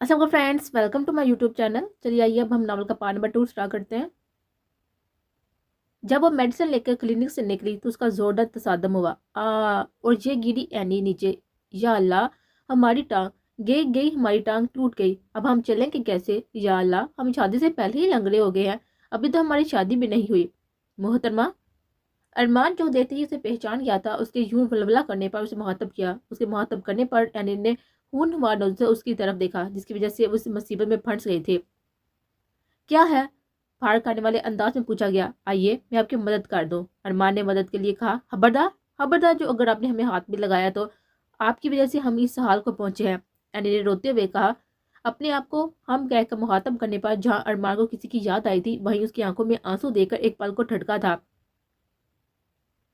Aslam friends, welcome to my YouTube channel. चलिए आइए अब हम नावल का पार्ट नंबर 2 स्टार्ट करते हैं। जब वो मेडिसिन लेकर क्लिनिक से निकली तो उसका जोरदार तसादम हुआ। और ये गिरी एनी नीचे। या अल्लाह, हमारी टांग गई गई, हमारी टांग टूट गई। अब हम चलेंगे कैसे? या अल्लाह, हम शादी से पहले ही लंगड़े हो गए हैं, अभी तो हमारी शादी भी नहीं हुई। मोहतरमा, अरमान जो देते ही उसे पहचान गया था, उसके यूं वलवला करने पर उसे मुखातब किया। उसके मुखातब करने पर एनी ने खूनहुमार नजर से उसकी तरफ देखा, जिसकी वजह से उस मुसीबत में फंस गई थी। क्या है? फाड़ खाने वाले अंदाज में पूछा गया। आइए मैं आपकी मदद कर दूं। अरमान ने मदद के लिए कहा। खबरदार, खबरदार, जो अगर आपने हमें हाथ भी लगाया तो आपकी वजह से हम इस हाल को पहुंचे हैं। एनी ने रोते हुए कहा। अपने आप को हम कहकर मुखातब करने पर जहां अरमान को किसी की याद आई थी, वहीं उसकी आंखों में आंसू देकर एक पल को ठटका था।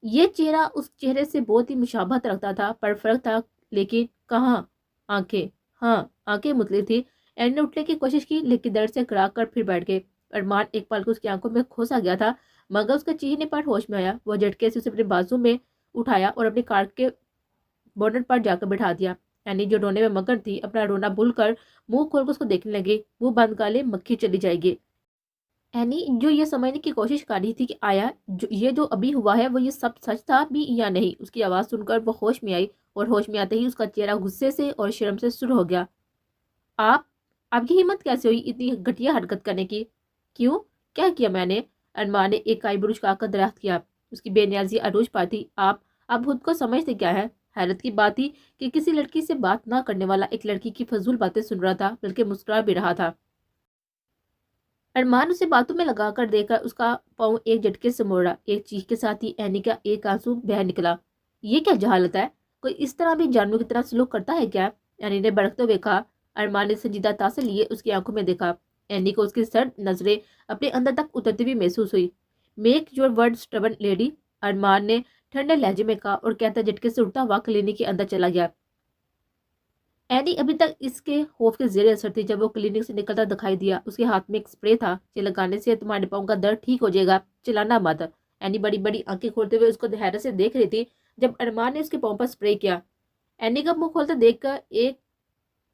ये चेहरा उस चेहरे से बहुत ही मुशाबहत रखता था, पर फर्क था। लेकिन कहाँ? आंखें। हाँ, आंखें मुतली थी। एन ने उठने की कोशिश की, लेकिन दर्द से कड़ा कर फिर बैठ गए। अरमान एक पल को उसकी आंखों में खोसा गया था, मगर उसका चीखने पर होश में आया। वह झटके से उसे अपने बाजू में उठाया और अपनी कार के बोनट पर जाकर बैठा दिया। एनी जो रोने में मगन थी, अपना रोना भूलकर मुंह खोलकर उसको देखने लगी। मुंह बंद कर ले, मक्खी चली जाएगी। एनी जो ये समझने की कोशिश कर रही थी कि आया जो अभी हुआ है वो ये सब सच था भी या नहीं। उसकी आवाज़ सुनकर वो होश में आई, और होश में आते ही उसका चेहरा गुस्से से और शर्म से सुर हो गया। आप आपकी हिम्मत कैसे हुई इतनी घटिया हरकत करने की? क्यों? क्या किया मैंने? अरमान ने एक आईब्रो उचकाकर दरियाफ्त किया। उसकी बेनियाजी अरूज पर थी। आप खुद को समझते क्या है? हैरत की बात थी कि किसी लड़की से बात ना करने वाला एक लड़की की फजूल बातें सुन रहा था, बल्कि मुस्कुरा भी रहा था। अरमान उसे बातों में लगाकर देखकर उसका पाँव एक झटके से मोड़ा। एक चीख के साथ ही एनी का एक आंसू बह निकला। ये क्या जहालत है? कोई इस तरह भी जानवरों की तरह सलूक करता है क्या? एनी ने भड़कते हुए कहा। अरमान ने संजीदा से लिए उसकी आंखों में देखा। एनी को उसकी सर्द नजरें अपने अंदर तक उतरती हुई महसूस हुई। Make your word stubborn lady, Armaan ने ठंडे लहजे में कहा, और कहता झटके से उठता हुआ क्लिनिक के अंदर चला गया। एनी अभी तक इसके खौफ के जेर असर थी। जब वो क्लिनिक से निकलता दिखाई दिया, उसके हाथ में एक स्प्रे था। ये लगाने से तुम्हारे पाँव का दर्द ठीक हो जाएगा, चिल्लाना मत। एनी बड़ी बड़ी आंखें खोलते हुए उसको हैरत से देख रही थी। जब अरमान ने उसके पाँव पर स्प्रे किया, एनी का मुंह खोलते देखकर एक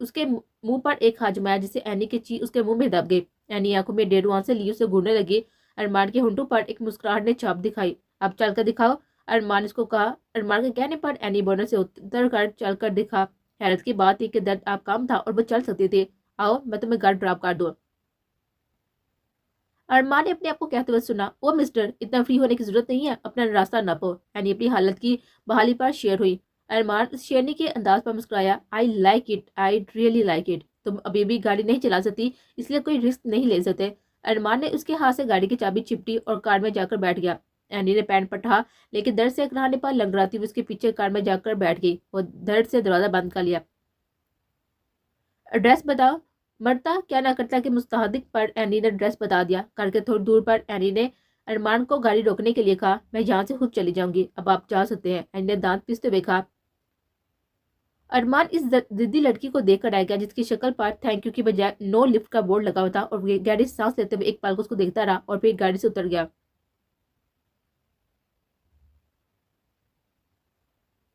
उसके मुंह पर एक हाथ जमाया, जिससे एनी की ची उसके मुंह में दब गई। एनी आंखों में डेढ़ आंसू लिए उसे घूरने लगी। अरमान के होंठों पर एक मुस्कुराहट ने छाप दिखाई। अब चलकर दिखाओ, अरमान ने उसको कहा। अरमान के कहने पर एनी बोनट से उतर कर चलकर दिखा। हैरत की बात थी कि दर्द आप कम था और वो चल सकती थी। आओ मैं तुम्हें घर ड्रॉप कर दूं। अरमान ने अपने आप को कहते हुए सुना। ओ मिस्टर, इतना फ्री होने की जरूरत नहीं है, अपना रास्ता नापो। एनी अपनी हालत की बहाली पर शेयर हुई। अरमान शेरनी के अंदाज पर मुस्कुराया। I like it, I really like it. तुम अभी भी गाड़ी नहीं चला सकती, इसलिए कोई रिस्क नहीं ले सकते। अरमान ने उसके हाथ से गाड़ी की चाबी चिपटी और कार में जाकर बैठ गया। एनी ने पैंट पठा, लेकिन दर्द से कराने पर लंगड़ाती हुई उसके पीछे कार में जाकर बैठ गई। वो दर्द से दरवाजा बंद कर लिया। एड्रेस बताओ। मरता क्या ना करता कि मुस्तहदिक पर एनी ने एड्रेस बता दिया। करके थोड़ी दूर पर एनी ने अरमान को गाड़ी रोकने के लिए कहा। मैं यहाँ से खुद चली जाऊंगी, अब आप जा सकते हैं। एनी ने दांत पीसते हुए कहा। अरमान इस जिद्दी लड़की को देखकर रह गया, जिसकी शक्ल पर थैंक यू की बजाय नो लिफ्ट का बोर्ड लगा हुआ था, और गाड़ी सांस लेते हुए एक पल को उसको देखता रहा और फिर गाड़ी से उतर गया।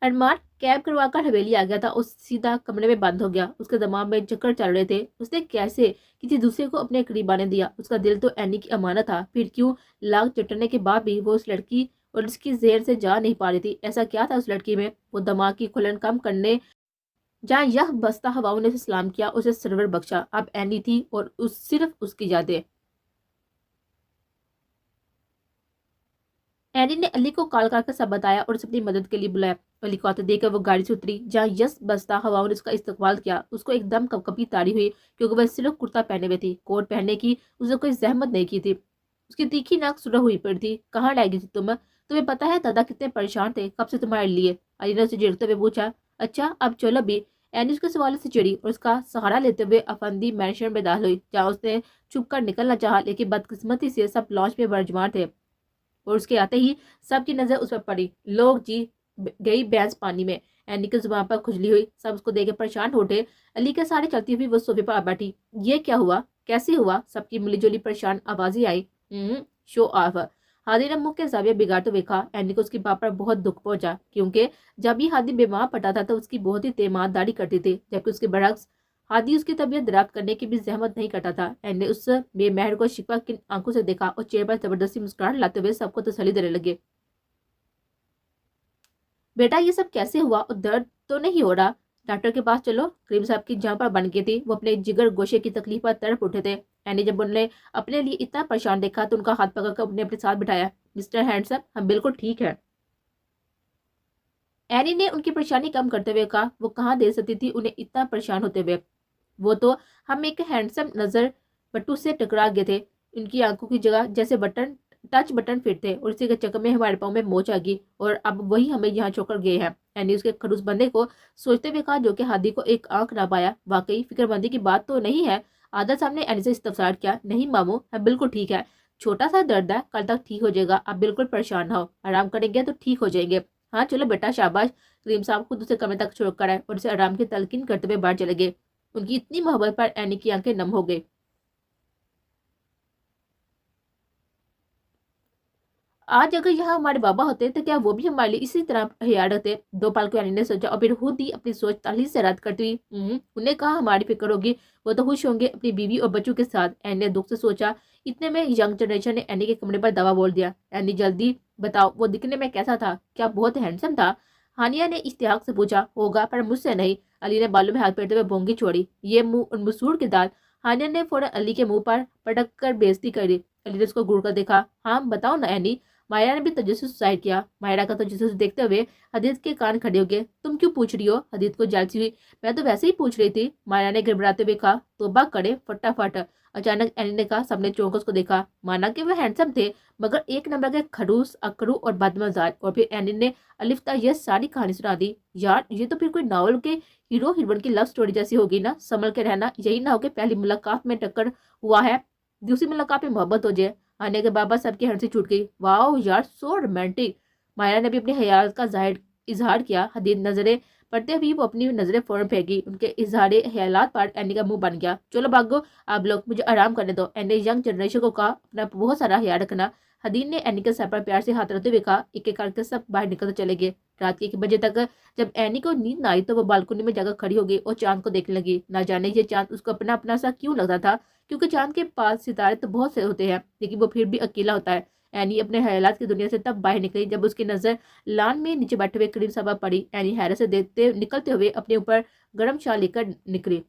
अरमान कैब करवाकर हवेली आ गया था और सीधा कमरे में बंद हो गया। उसके दिमाग में चक्कर चल रहे थे। उसने कैसे किसी दूसरे को अपने करीब आने दिया? उसका दिल तो एनी की अमानत था, फिर क्यों लाख चटने के बाद भी वो उस लड़की और उसकी जहर से जा नहीं पा रही थी? ऐसा क्या था उस लड़की में? वो दिमाग की खुलन कम करने जहाँ यह बस्ता हवाओं ने उसे सलाम किया, उसे सरवर बख्शा। अब एनी थी और सिर्फ उसकी यादें। एनी ने अली को कॉल करके सब बताया और उसे अपनी मदद के लिए बुलाया। अली को आते देखकर वो गाड़ी से उतरी। जहाँ यस बस्ता हवाओं ने उसका इस्तकबाल किया, उसको एकदम कपकपी तारी हुई, क्योंकि वह सिर्फ कुर्ता पहने हुए थी। कोट पहनने की उसने कोई जहमत नहीं की थी। उसकी तीखी नाक सुरह हुई पड़ी थी। कहाँ लाएगी थी तुम्हें पता है दादा कितने परेशान थे कब से तुम्हारे लिए? अली ने उसे झिड़कते हुए पूछा। अच्छा अब चलो भी। एनी उसके सवाल से चिड़ी और उसका सहारा लेते हुए अफंदी मैंशन में दाखिल हुई, जहाँ उसने छुप कर निकलना चाहा, लेकिन बदकिस्मती से सब लॉन्च में बरजमार थे और उसके आते ही सबकी नजर उस पर पड़ी। लोग जी गई भैंस पानी में। एनी की जुबान पर खुजली हुई। सब उसको देख परेशान हो उठे। अली के सारे चलती हुई वो सोफे पर आ बैठी। ये क्या हुआ? कैसे हुआ? सबकी मिलीजुली परेशान आवाजें आई। Show off. हादी ने मुंह के जाविया बिगाड़ते हुए कहा। एनी को उसकी बात पर बहुत दुख पहुंचा, क्योंकि जब भी हादी बीमार पड़ा था तो उसकी बहुत ही तेमाद दाढ़ी करती थी, जबकि उसके बरक्स ہادی اس کی طبیعت دریافت کرنے کی بھی زحمت نہیں کرتا تھا۔ اینی نے اس بے مہر کو شکوہ کی آنکھوں سے دیکھا اور چہرے پر زبردستی مسکراہٹ لاتے ہوئے سب کو تسلی دینے لگے۔ بیٹا یہ سب کیسے ہوا اور درد تو نہیں ہو رہا؟ ڈاکٹر کے پاس چلو۔ کریم صاحب کی جہاں پر بن گئی تھی وہ اپنے جگر گوشے کی تکلیف پر تڑپ اٹھے تھے۔ اینی جب انہوں نے اپنے لیے اتنا پریشان دیکھا تو ان کا ہاتھ پکڑ کر اپنے ساتھ بٹھایا۔ مسٹر ہینڈسم، ہم بالکل ٹھیک ہیں۔ اینی نے ان کی پریشانی کم کرتے ہوئے کہا، وہ کہاں دے سکتی تھی انہیں اتنا پریشان ہوتے ہوئے؟ وہ تو ہم ایک ہینڈسم نظر بٹو سے ٹکرا گئے تھے۔ ان کی آنکھوں کی جگہ جیسے ٹچ بٹن فٹ تھے اور اسی کے چکر میں ہمارے پاؤں میں موچ آ گئی اور اب وہی ہمیں یہاں چھوڑ کر گئے ہیں۔ اینی اس کے خڑوس بندے کو سوچتے ہوئے کہا جو کہ ہادی کو ایک آنکھ نہ پایا۔ واقعی فکر مندی کی بات تو نہیں ہے؟ عادل صاحب نے اینی سے استفسار کیا۔ نہیں ماموں، ہم بالکل ٹھیک ہے، چھوٹا سا درد ہے، کل تک ٹھیک ہو جائے گا، آپ بالکل پریشان نہ ہو، آرام کریں گے تو ٹھیک ہو جائیں گے۔ ہاں چلو بیٹا، شاباش۔ کریم صاحب خود اسے کمرے تک چھوڑ کر آئے اور اسے آرام کی تلقین کرتے ہوئے باہر چلے گئے۔ ان کی اتنی محبت پر اینی کی آنکھیں نم ہو گئی۔ آج اگر یہاں ہمارے بابا ہوتے تو کیا وہ بھی ہمارے لیے اسی طرح خیال رکھتے؟ دو پل کو اینی نے سوچا اور پھر خود ہی اپنی سوچ تعلیل سے رد کرتی ہوئی انہیں کہا ہماری فکر ہوگی، وہ تو خوش ہوں گے اپنی بیوی اور بچوں کے ساتھ۔ اینی نے دکھ سے سوچا۔ اتنے میں ینگ جنریشن نے اینی کے کمرے پر دوا بول دیا۔ اینی جلدی بتاؤ، وہ دکھنے میں کیسا تھا؟ کیا بہت ہینڈسم تھا؟ ہانیہ نے اشتیاق سے پوچھا۔ ہوگا پر مجھ سے نہیں۔ علی نے بالوں میں ہاتھ پھیرتے ہوئے بونگی چھوڑی۔ یہ منہ اور مسور کی دال۔ ہانیہ نے فوراً علی کے منہ پر پٹک کر بےعزتی کر دی۔ علی نے اس کو گھور کر دیکھا۔ ہاں بتاؤ نا اینی۔ مائرہ نے بھی تجسس ظاہر کیا۔ مائرہ کا تجسس دیکھتے ہوئے حدیث کے کان کھڑے ہو گئے۔ تم کیوں پوچھ رہی ہو؟ حدیث کو جلسی ہوئی۔ میں تو ویسے ہی پوچھ رہی تھی، مائرہ نے گڑبڑاتے ہوئے کہا۔ توبہ کرے فٹافٹ۔ اچانک اینی نے کہا۔ سب نے چونک اس کو دیکھا۔ مانا کہ وہ ہینڈسم تھے مگر ایک نمبر کے خڑوس، اکڑو اور بدمزاج۔ اور پھر اینی نے الف تا یہ ساری کہانی سنا دی۔ یار یہ تو پھر کوئی ناول کے ہیرو ہیروئن کی لو سٹوری جیسی ہوگی نا۔ سنبھل کے رہنا، یہی نہ ہو کہ پہلی ملاقات میں ٹکر ہوا ہے، دوسری ملاقات میں محبت ہو جائے۔ آنے کے بابا سب کی ہنسی چھوٹ گئی۔ واو یار، سو رومانٹک۔ مائرہ نے بھی اپنے خیالات کا اظہار کیا۔ حدیث نظریں پڑھتے ہوئے وہ اپنی نظریں فوراً پھینکی۔ ان کے اظہار خیالات پر اینی کا منہ بن گیا۔ چلو بھاگو آپ لوگ، مجھے آرام کرنے دو۔ اینی نے ینگ جنریشن کو کہا اپنا بہت سارا خیال رکھنا۔ حدیث نے اینی کے سر پر پیار سے ہاتھ رکھتے ہوئے کہا۔ ایک ایک کر کے سب باہر نکلتے چلے گئے۔ رات کے 1 بجے تک جب اینی کو نیند نہ آئی تو وہ بالکنی میں جا کر کھڑی ہو گئی اور چاند کو دیکھنے لگی۔ نہ جانے یہ چاند اس کو اپنا اپنا سا کیوں لگتا تھا، کیونکہ چاند کے پاس ستارے تو بہت سے ہوتے ہیں لیکن وہ پھر بھی اکیلا ہوتا ہے۔ اینی اپنے خیالات کی دنیا سے تب باہر نکلی جب اس کی نظر لان میں نیچے بیٹھے ہوئے کریم صاحب پر پڑی۔ اینی حیرت سے نکلتے ہوئے اپنے اوپر گرم شال لے کر نکلی۔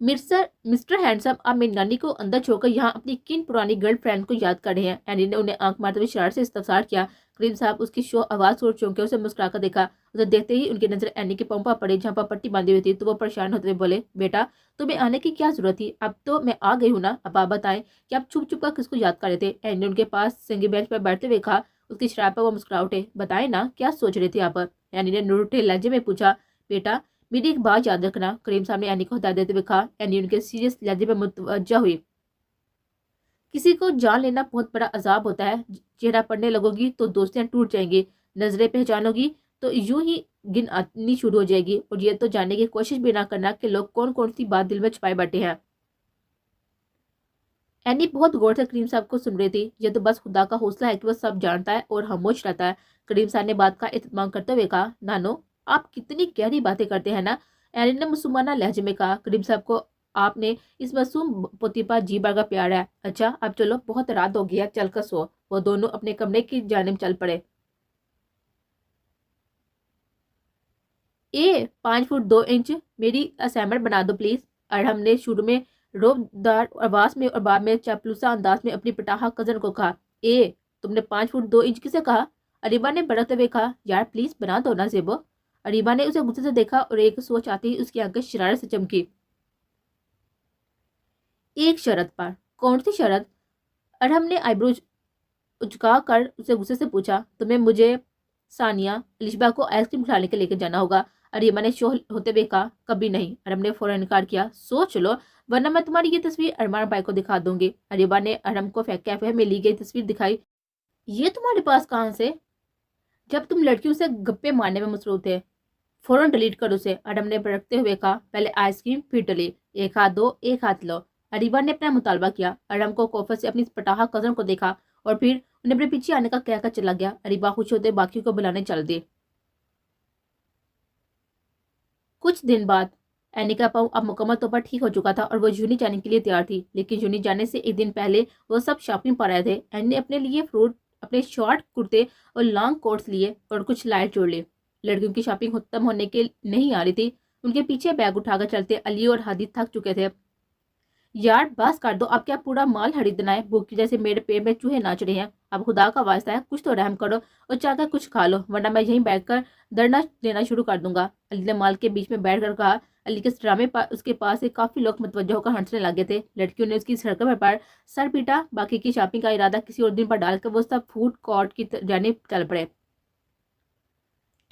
مسٹر ہینڈسم، آپ میری نانی کو اندر چھوڑ کر یہاں اپنی کن پرانی گرل فرینڈ کو یاد کر رہے ہیں؟ اینی نے انہیں آنکھ مارتے ہوئے شرارت سے استفسار کیا۔ کریم صاحب اس کی شو آواز اور چونکے اسے مسکرا کر دیکھا۔ اسے دیکھتے ہی ان کی نظر اینی کے پاؤں پر پڑی جہاں پر پٹی باندھی ہوئی تھی تو وہ پریشان ہوتے ہوئے بولے، بیٹا تمہیں آنے کی کیا ضرورت تھی؟ اب تو میں آ گئی ہوں نا، اب آپ بتائیں کہ آپ چھپ چھپ کر کس کو یاد کر رہے تھے؟ اینی نے ان کے پاس سنگی بینچ پر بیٹھتے ہوئے کہا۔ اس کی شرارت پر وہ مسکرا اٹھے۔ بتائیں نا کیا سوچ رہے تھے آپ؟ اینی نے نروٹھے لہجے میں پوچھا۔ بیٹا میری ایک بات یاد رکھنا، کریم صاحب نے اینی کو ہدایت دیتے ہوئے کہا۔ اینی ان کے سیریس لہجے پر متوجہ ہوئی۔ کسی کو جان لینا بہت بڑا عذاب ہوتا ہے۔ چہرہ پڑھنے لگو گی تو دوستیاں ٹوٹ جائیں گی، نظریں پہچانو گی تو یوں ہی گن آنی شروع ہو جائے گی، اور یہ تو جاننے کی کوشش بھی نہ کرنا کہ لوگ کون کون سی بات دل میں چھپائے بیٹھے ہیں۔ اینی بہت غور سے کریم صاحب کو سن رہی تھی۔ یہ تو بس خدا کا حوصلہ ہے کہ وہ سب جانتا ہے اور خاموش رہتا ہے۔ کریم صاحب نے بات کا اہتمام کرتے ہوئے کہا۔ نانو آپ کتنی گہری باتیں کرتے ہیں نا، اینی نے معصومانہ لہجے میں کہا۔ کریم صاحب کو آپ نے اس معصوم پوتی پر جی بھر کا پیار ہے۔ اچھا اب چلو، بہت رات ہو گیا، چل کر سو۔ وہ دونوں اپنے کمرے کی جانب چل پڑے۔ 5 فٹ 2 انچ میری اسائنمنٹ بنا دو پلیز، ارحم نے شروع میں روب دار آواز میں اور بعد میں چاپلوسا انداز میں اپنی پٹاخہ کزن کو کہا۔ تم نے 5 فٹ 2 انچ کسے کہا؟ اریبہ نے بڑکتے ہوئے کہا۔ یار پلیز بنا دو نا زیبو۔ اریبہ نے اسے غصے سے دیکھا اور ایک سوچ آتی ہی اس کی آنکھیں شرارت سے چمکی۔ ایک شرط پر۔ کون سی شرط؟ ارحم نے آئیبروز اچکا کر اسے غصے سے پوچھا۔ تمہیں مجھے ثانیہ الشبہ کو آئس کریم کھلانے کے لے کے جانا ہوگا، اریبہ نے شوہ ہوتے ہوئے کہا۔ کبھی نہیں، ارحم نے فوراً انکار کیا۔ سوچ لو ورنہ میں تمہاری یہ تصویر ارمان بھائی کو دکھا دوں گی۔ اریبہ نے ارحم کو کیفے میں لی گئی تصویر دکھائی۔ یہ تمہارے پاس کہاں سے؟ جب تم لڑکیوں سے گپے مارنے میں مصروف تھے۔ فوراً ڈیلیٹ کرو اسے، ارحم نے بھڑکتے ہوئے کہا۔ پہلے آئس کریم پھر ڈلی، ایک ہاتھ دو ایک ہاتھ لو۔ اریبہ نے اپنا مطالبہ کیا۔ ارحم کو کوفت سے اپنی پٹاخہ کزن کو دیکھا اور پھر انہیں اپنے پیچھے آنے کا کہہ کر چلا گیا۔ اریبہ خوش ہوتے باقیوں کو بلانے چل دی۔ کچھ دن بعد एनी का पाँव अब मुकम्मल तौर पर ठीक हो चुका था और वो यूनी जाने के लिए तैयार थी, लेकिन यूनी जाने से एक दिन पहले वो सब शॉपिंग पर आए थे। एनी ने अपने लिए फ्रूट, अपने शॉर्ट कुर्ते और लॉन्ग कोट्स लिए और कुछ लाइट जोड़ लिए। लड़कियों की शॉपिंग खत्म होने के नहीं आ रही थी। उनके पीछे बैग उठाकर चलते अली और हादी थक चुके थे। यार बस कर दो, अब क्या पूरा माल खरीदना है? भूख की जैसे मेरे पेट में चूहे नाच रहे हैं। अब खुदा का वास्ता है, कुछ तो रहम करो और चाहकर कुछ खा लो, वरना मैं यहीं बैठकर धरना देना शुरू कर दूंगा। अली ने माल के बीच में बैठकर कहा। अली के इस ड्रामे पर उसके पास से काफी लोग मुतवज्जो होकर हंसने लगे थे। लड़कियों ने उसकी सड़कों पर सर पीटा। बाकी की शॉपिंग का इरादा किसी और दिन पर डालकर वो सब फूड कोर्ट की जानिब चल पड़े।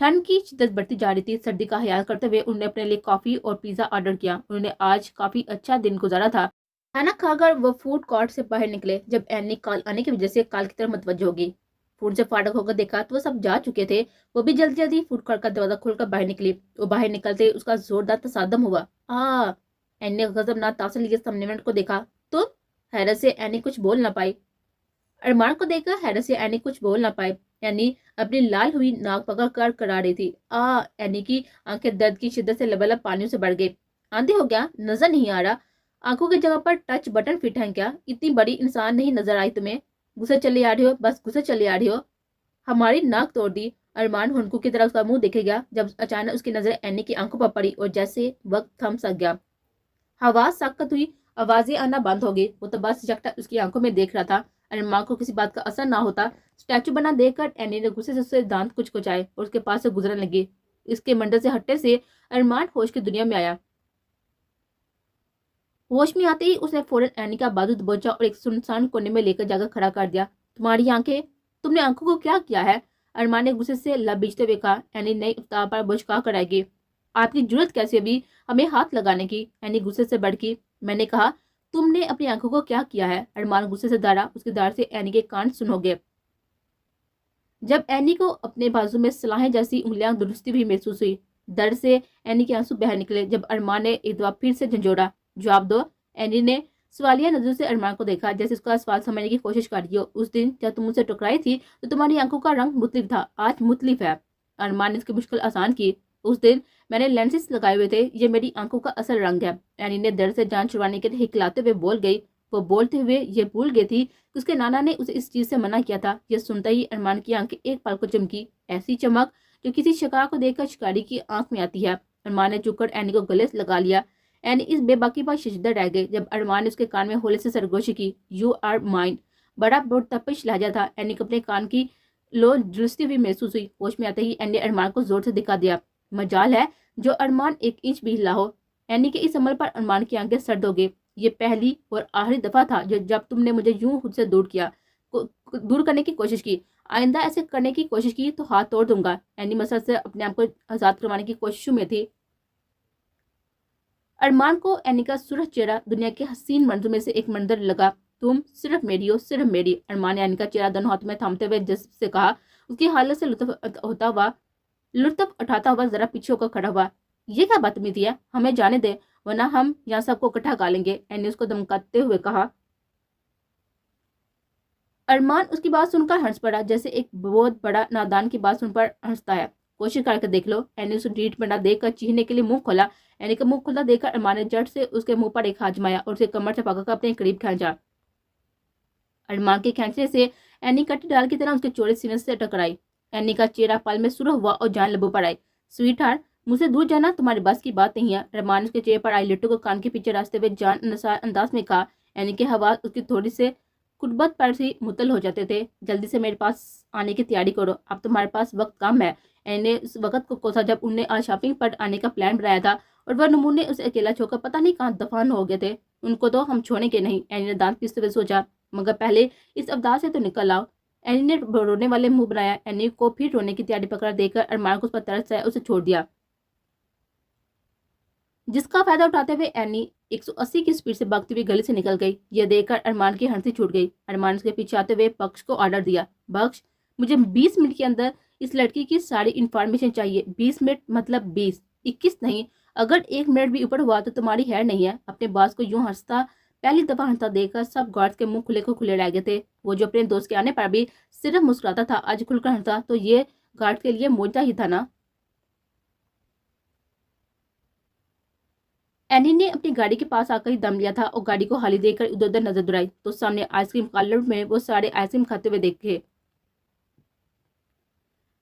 ठंड की शिद्दत बढ़ती जा रही थी। सर्दी का ख्याल करते हुए उन्होंने अपने लिए कॉफी और पिज्जा ऑर्डर किया। उन्होंने आज काफी अच्छा दिन गुजारा था। खाना खाकर वो फूड कोर्ट से बाहर निकले। जब एनी कॉल आने की वजह से कॉल की तरफ मुतवज्जो होगी, फूड से फाटक होकर देखा तो वो सब जा चुके थे। वो भी जल्दी जल्दी फूड कोर्ट का दरवाजा खोलकर बाहर निकली। वो बाहर निकलते उसका जोरदार तसादम हुआ। एनी ने गजबनाक तासर लिए सामने वाले को देखा। तो हैरत से एनी कुछ बोल ना पाई। अरमान को देखकर हैरत से एनी कुछ बोल ना पाए। एनी अपनी लाल हुई नाक पकड़ कर करा रही थी। एनी की आंखें दर्द की शिद्दत से लबालब पानियों से बढ़ गई। आंधी हो गया, नजर नहीं आ रहा? आंखों की जगह पर टच बटन फिट है क्या? इतनी बड़ी इंसान नहीं नजर आई तुम्हें? गुस्से चले आ रही हो, बस गुस्से चले आ रही हो। हमारी नाक तोड़ दी। अरमान हुनकू की तरह उसका मुंह देखे गया, जब अचानक उसकी नजर एनी की आंखों पर पड़ी और जैसे वक्त थम सा गया। हवा सख्त हुई, आवाजें आना बंद हो गई। वो तो बस यकटा उसकी आंखों में देख रहा था। अरमान को किसी बात का असर ना होता। स्टैचू बना देखकर एनी ने गुस्से से उससे दांत कुचकुचाए और उसके पास से गुजरने लगी। इसके मंडल से हटने से अरमान होश की दुनिया में आया। होश में आते ही उसने फौरन एनी का बाजू दबोचा और एक सुनसान कोने में लेकर जाकर खड़ा कर दिया। तुम्हारी आंखें, तुमने आंखों को क्या किया है? अरमान ने गुस्से से लब बीचते हुए कहा। एनी नई अवतार पर बुझका कर आएगी। आपकी जरूरत कैसे भी हमें हाथ लगाने की? एनी गुस्से से भड़की। मैंने कहा तुमने अपनी आंखों को क्या किया है? अरमान गुस्से से दौड़ा। उसकी दाढ़ से एनी के कान सुन हो गए। जब एनी को अपने बाजू में सलाहें जैसी उंगलियां दुरुस्ती भी महसूस हुई, दर्द से एनी के आंसू बह निकले। जब अरमान ने एक दफा फिर से झंझोड़ा, जवाब दो। एनी ने सवालिया नजरों से अरमान को देखा, जैसे उसका सवाल समझने की कोशिश कर रही हो। उस दिन जब तुम मुझसे टकराई थी तो तुम्हारी आंखों का रंग मुख्तलिफ था, आज मुख्तलिफ है। अरमान ने इसकी मुश्किल आसान की। उस दिन मैंने लेंसेज लगाए हुए थे, ये मेरी आंखों का असल रंग है। एनी ने दर्द से जान छुड़वाने के लिए हिकलाते हुए बोल गई। वो बोलते हुए ये भूल गई थी कि उसके नाना ने उसे इस चीज से मना किया था। यह सुनता ही अरमान की आंखें एक पल को चमकी, ऐसी चमक जो किसी शिकार को देखकर शिकारी की आंख में आती है। अरमान ने झुककर एनी को गले से लगा लिया। एनी इस बेबाकी पर शर्मिंदा रह गई जब अरमान ने उसके कान में होले से सरगोशी की। You are mine. बड़ा तपिश लहजा था। एनी को अपने कान की लो झुलसती हुई महसूस हुई। होश में आते ही एनी ने अरमान को जोर से दिखा दिया। मजाल है जो अरमान एक इंच भी हिला हो। एनी के इस अमल पर अरमान की आंखें सर्द हो गई। ये पहली और आखिरी दफा था जब तुमने मुझे यूं खुद से दूर करने की कोशिश की। आइंदा ऐसे करने की कोशिश की तो हाथ तोड़ दूंगा। एनी मसद से अपने आप को आजाद करवाने की कोशिशों में थी। अरमान को एनी का सुरख चेहरा दुनिया के हसीन मंजर में से एक मंजर लगा। तुम सिर्फ मेरी हो, सिर्फ मेरी। अरमान ने एनी का चेहरा दोनों हाथों में थामते हुए जज्ब से कहा। उसकी हालत से लुत्फ उठाता हुआ जरा पीछे होकर खड़ा हुआ। ये क्या बदतमीजी है? हमें जाने दे, वरना हम यहाँ सबको इकट्ठा कर लेंगे। एनी ने उसको धमकाते हुए कहा। अरमान उसकी बात सुनकर हंस पड़ा, जैसे एक बहुत बड़ा नादान की बात सुन पर हंसता है। कोशिश करके देख लो। एनी उसे ढीठ बना देखकर चीखने के लिए मुंह खोला। एनी का मुंह खुला देखकर अरमान ने झट से उसके मुंह पर एक हाथ जमाया और उसे कमर से पकड़कर अपने करीब खींचा। अरमान के खींचने से एनी कटी डाल की तरह उसके चौड़े सीने से टकराई। एनी का चेहरा पल में सुरख हुआ और जान लबों पर आई। स्वीट हार्ट, मुझसे दूर जाना तुम्हारे बस की बात नहीं है। अरमान उसके चेहरे पर आई लिट्टू को कान के पीछे रास्ते हुए जान निसार अंदाज में कहा। एनी के हवा उसकी थोड़ी से कुर्बत पर से मुतल हो जाते थे। जल्दी से मेरे पास आने की तैयारी करो, अब तुम्हारे पास वक्त कम है। एनी ने उस वक्त को कोसा जब उनने आज शॉपिंग पर आने का प्लान बनाया था और वह नमूने उसे अकेला छोड़कर पता नहीं कहाँ दफान हो गए थे। उनको तो हम छोड़ेंगे नहीं। एनी ने दांत पीसते हुए सोचा, मगर पहले इस अवदास से तो निकल आओ। एनी ने रोने वाले मुंह बनाया। एनी को फिर रोने की तैयारी पकड़ देकर अरमान को उस पर तरस आया, उसे छोड़ दिया। जिसका फायदा उठाते हुए एनी 180 की स्पीड से भागती हुई गली से निकल गई। यह देखकर अरमान की हंसी छूट गई। अरमान उसके पीछे आते हुए बख्श को ऑर्डर दिया। बख्श, मुझे 20 मिनट के अंदर इस लड़की की सारी इंफॉर्मेशन चाहिए। 20 मिनट मतलब 20, 21 नहीं। अगर 1 मिनट भी ऊपर हुआ तो तुम्हारी है नहीं है। अपने बॉस को यूं हंसता पहली दफा हंसता देखकर सब गार्ड्स के मुंह खुले को खुले रह गए थे। वो जो अपने दोस्त के आने पर भी सिर्फ मुस्कुराता था, आज खुलकर हंसा तो ये गार्ड के लिए मौजा ही था ना। एनी ने अपनी गाड़ी के पास आकर ही दम लिया था और गाड़ी को हाली देकर इधर उधर नजर दौड़ाई तो सामने आइसक्रीम पार्लर में वो सारे आइसक्रीम खाते हुए देखे।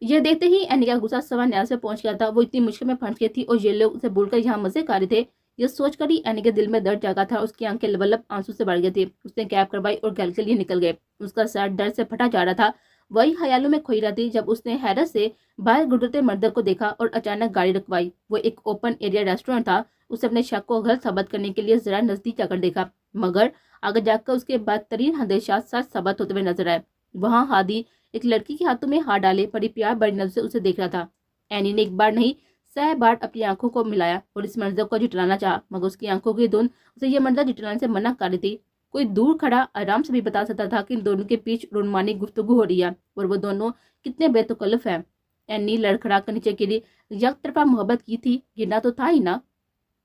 यह देखते ही एनी का गुस्सा सवा न्यास पे पहुंच गया था। वो इतनी मुश्किल में फंस गई थी और ये लोग उसे बोलकर यहाँ मजे कर रहे थे। यह सोचकर ही एनी के दिल में दर्द जागा था। उसकी आंखें लबलब आंसू से भर गई थी। उसने कैब करवाई और घर के लिए निकल गए। उसका सर दर्द से फटा जा रहा था। वही ख्यालों में खोई रहती जब उसने हैरत से बाहर गुजरते मर्द को देखा और अचानक गाड़ी रुकवाई। वो एक ओपन एरिया रेस्टोरेंट था। उसे अपने शक को गलत साबित करने के लिए जरा नजदीक जाकर देखा, मगर आगे जाकर उसके बदतरीन अंदेशात सच साबित होते हुए नजर आए। वहां हादी एक लड़की के हाथों में हाथ डाले बड़ी प्यार बड़ी नजर से उसे देख रहा था। एनी ने एक बार नहीं 100 बार अपनी आंखों को मिलाया और इस मंजर को जुटलाना चाहा, मगर उसकी आंखों की धुन उसे यह मंजर जुटलाने से मना कर रही थी। कोई दूर खड़ा आराम से भी बता सकता था कि इन दोनों के बीच रोमानी गुफ्तगू हो रही है और वो दोनों कितने बेतकल्लुफ हैं। एनी लड़खड़ा कर नीचे गिरी। यक तरफा मोहब्बत की थी, गिरना तो था ही ना।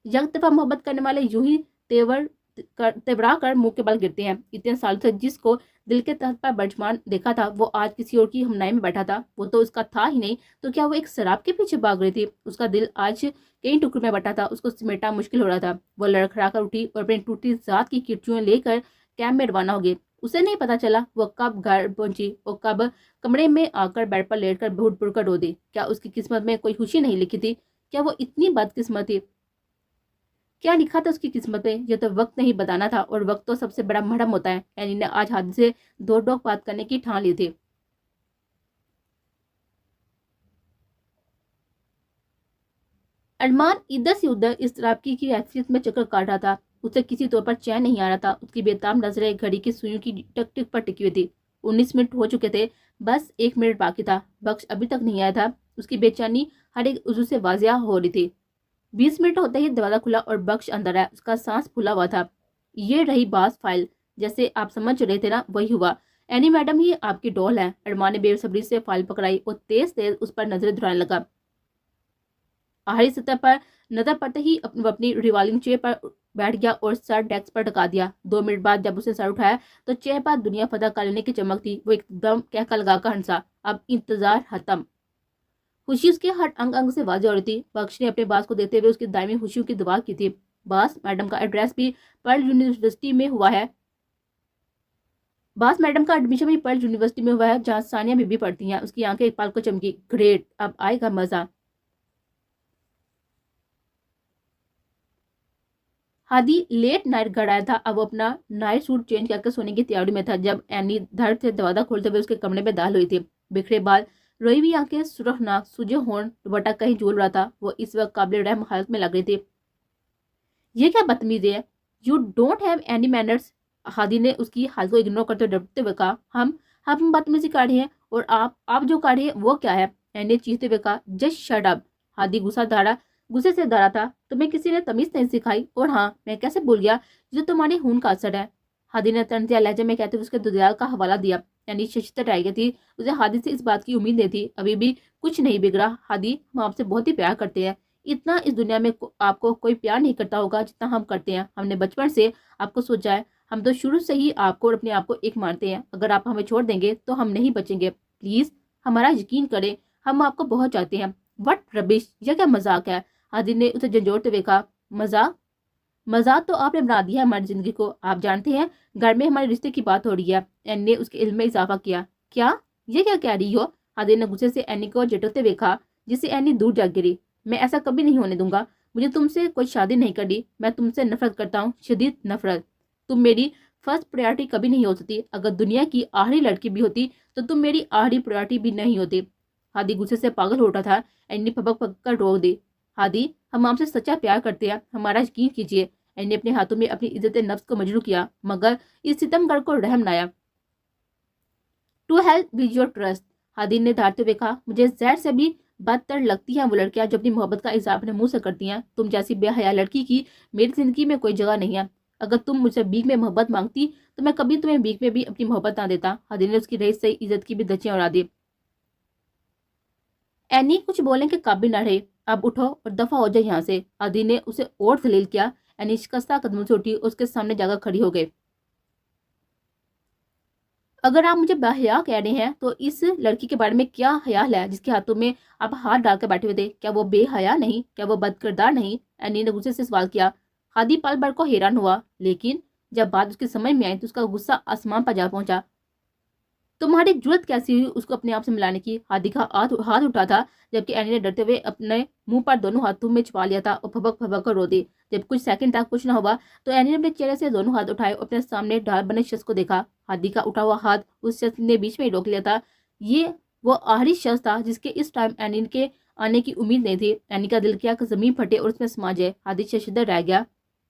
यक तरफा मोहब्बत करने वाले यूं ही तेवरा कर मुंह के बल गिरते हैं। इतने साल से जिसको दिल के तहत पर बर्जमान देखा था वो आज किसी और की हमनाई में बैठा था। वो तो उसका था ही नहीं तो क्या वो एक शराब के पीछे भाग रही थी। उसका दिल आज कई टुकड़ों में बटा था। उसको सिमटना मुश्किल हो रहा था। वो लड़खड़ा कर उठी और अपनी टूटी जात की किरचुएं लेकर कैब में रवाना हो गई। उसे नहीं पता चला वो कब घर पहुंची और कब कमरे में आकर बेड पर लेटकर भूट भूट कर रो दी। क्या उसकी किस्मत में कोई खुशी नहीं लिखी थी? क्या वो इतनी बदकिस्मत थी? क्या लिखा था उसकी किस्मत में? यह तो वक्त नहीं बताना था और वक्त तो सबसे बड़ा मरहम होता है। एनी ने आज हाथ से दो टोक बात करने की ठान ली थी। अरमान इधर से उधर इस तरह की हैसियत में चक्कर काट रहा था। उसे किसी तौर पर चैन नहीं आ रहा था। उसकी बेताब नजरें घड़ी की सुइयों की टक टिक पर टिकी हुई थी। 19 मिनट हो चुके थे। बस 1 मिनट बाकी था। बख्श अभी तक नहीं आया था। उसकी बेचैनी हर एक उज़ू से वाजिया हो रही थी। 20 मिनट होते ही दरवाजा खुला और बख्श अंदर आया। उसका सांस फूला हुआ था। ये रही बास फाइल, जैसे आप समझ रहे थे ना वही हुआ। एनी मैडम ही आपकी डॉल है। अरमान ने बेसब्री से फाइल पकड़ाई और तेज तेज उस पर नजरें दौड़ाने लगा। आखिरी सतह पर नजर पड़ते ही अपनी रिवॉल्विंग चेयर पर बैठ गया और सर डेस्क पर टिका दिया। 2 मिनट बाद जब उसे सर उठाया तो चेहरे पर दुनिया फतह कर लेने की चमक थी। वो एकदम कहकर लगाकर हंसा। अब इंतजार खत्म। खुशी उसके हर अंग अंग से वाज़ेह हो रही थी। बख्श ने अपने बास को देते हुए उसकी दायमी खुशियों की दुआ की थी। बास मैडम का एड्रेस भी पर्ल यूनिवर्सिटी में हुआ है। बास मैडम का एडमिशन भी पर्ल यूनिवर्सिटी में हुआ है जहाँ सानिया बीबी पढ़ती हैं। उसकी आंखें एक पल को चमकी। ग्रेट, अब आएगा मजा। हादी लेट नाइट घर आया था। अब वो अपना नाइट सूट चेंज करके सोने की तैयारी में था जब एनी धड़ से दरवाजा खोलते हुए उसके कमरे में दाखिल हुई थी। बिखरे बाल, रोई हुई आंखें, सुरख नाक, सूजे होंठ, दुपट्टा कहीं झूल रहा था। वो इस वक्त काबिल रहम हालत में लग रही थी। ये क्या बदतमीजी है? You don't have any manners. Hadi ने उसकी हालत को इग्नोर करते डरते हुए कहा। हम बदतमीजी कर रहे हैं और आप जो कर रही है वो क्या है? एनी ने चीखते हुए कहा। Just shut up. हादी गुस्से से धरा था। तुम्हें किसी ने तमीज नहीं सिखाई? और हाँ, मैं कैसे भूल गया जो तुम्हारे खून का असर है। हादी ने तंजिया लहजे में कहते हुए उसके दुनिया का हवाला दिया। यानी शशतर रह गई थी। उसे हादी से इस बात की उम्मीद नहीं थी। अभी भी कुछ नहीं बिगड़ा। हादी, हम आपसे बहुत ही प्यार करते हैं। इतना इस दुनिया में आपको कोई प्यार नहीं करता होगा जितना हम करते हैं। हमने बचपन से आपको सोचा है। हम तो शुरू से ही आपको और अपने आप को एक मानते हैं। अगर आप हमें छोड़ देंगे तो हम नहीं बचेंगे। प्लीज हमारा यकीन करें, हम आपको बहुत चाहते हैं। वट रबिश, यह क्या मजाक है? हादी ने उसे झंझोड़ते हुए कहा। मजाक तो आपने बना दिया है हमारी जिंदगी को। आप जानते हैं घर में हमारे रिश्ते की बात हो रही है। एनी ने उसके इल्म में इजाफा किया। क्या? ये क्या कह रही हो? हादी ने गुस्से से एनी को झटकते हुए कहा, जिससे एनी दूर जा गिरी। मैं ऐसा कभी नहीं होने दूंगा। मुझे तुमसे कोई शादी नहीं करनी। मैं तुमसे नफरत करता हूँ, शदीद नफरत। तुम मेरी फर्स्ट प्रायोरिटी कभी नहीं हो सकती। अगर दुनिया की आखिरी लड़की भी होती तो तुम मेरी आखिरी प्रायोरिटी भी नहीं होती। हादी गुस्से से पागल हो उठा था। एनी ने फपक फपक कर रोक दी। हादी, हम आपसे सच्चा प्यार करते हैं, हमारा यकीन कीजिए। एनी ने अपने हाथों में अपनी इज्जत नफ्स को मजरू किया, मगर इस सितमगर को रहम न आया। To help with your trust, Hadi ने धारते हुए कहा। मुझे जहर से भी बदतर लगती हैं वो लड़कियां जो अपनी मोहब्बत का इजहार अपने मुंह से करती हैं। तुम जैसी बेहया लड़की की मेरी जिंदगी में कोई जगह नहीं है। अगर तुम मुझसे भीख में मोहब्बत मांगती तो मैं कभी तुम्हें भीख में भी अपनी मोहब्बत ना देता। हादी ने उसकी रईस से इज्जत की भी धज्जियां उड़ा दी। एनी कुछ बोलने के काबिल न रहे। अब उठो और दफा हो जाए यहाँ से। हादी ने उसे और जलील किया। एनी शिकस्ता कदमों से उठी, उसके सामने जाकर खड़ी हो गई। अगर आप मुझे बेहया कह रहे हैं तो इस लड़की के बारे में क्या ख्याल है जिसके हाथों में आप हाथ डालकर बैठे हुए थे? क्या वो बेहया नहीं? क्या वो बदकिरदार नहीं? एनी ने गुस्से से सवाल किया। ہادی پل بھر کو حیران ہوا، لیکن جب بات اس کے سمجھ میں آئی تو اس کا غصہ آسمان پر جا پہنچا۔ تمہاری جرت کیسی ہوئی اس کو اپنے آپ سے ملانے کی؟ ہادی کا ہاتھ اٹھا تھا، جبکہ اینی نے ڈرتے ہوئے اپنے منہ پر دونوں ہاتھوں میں چھپا لیا تھا اور پھبک پھبک کر رو دی۔ جب کچھ سیکنڈ تک کچھ نہ ہوا تو اینی نے اپنے چہرے سے دونوں ہاتھ اٹھائے اور اپنے سامنے ڈھال بنے شخص کو دیکھا۔ ہادی کا اٹھا ہوا ہاتھ اس شخص نے بیچ میں ہی روک لیا تھا۔ یہ وہ آخری شخص تھا جس کے اس ٹائم اینی کے آنے کی امید نہیں تھی۔ اینی کا دل کیا کہ زمین پھٹے اور اس میں سما جائے۔ ہادی شرمندہ رہ گیا۔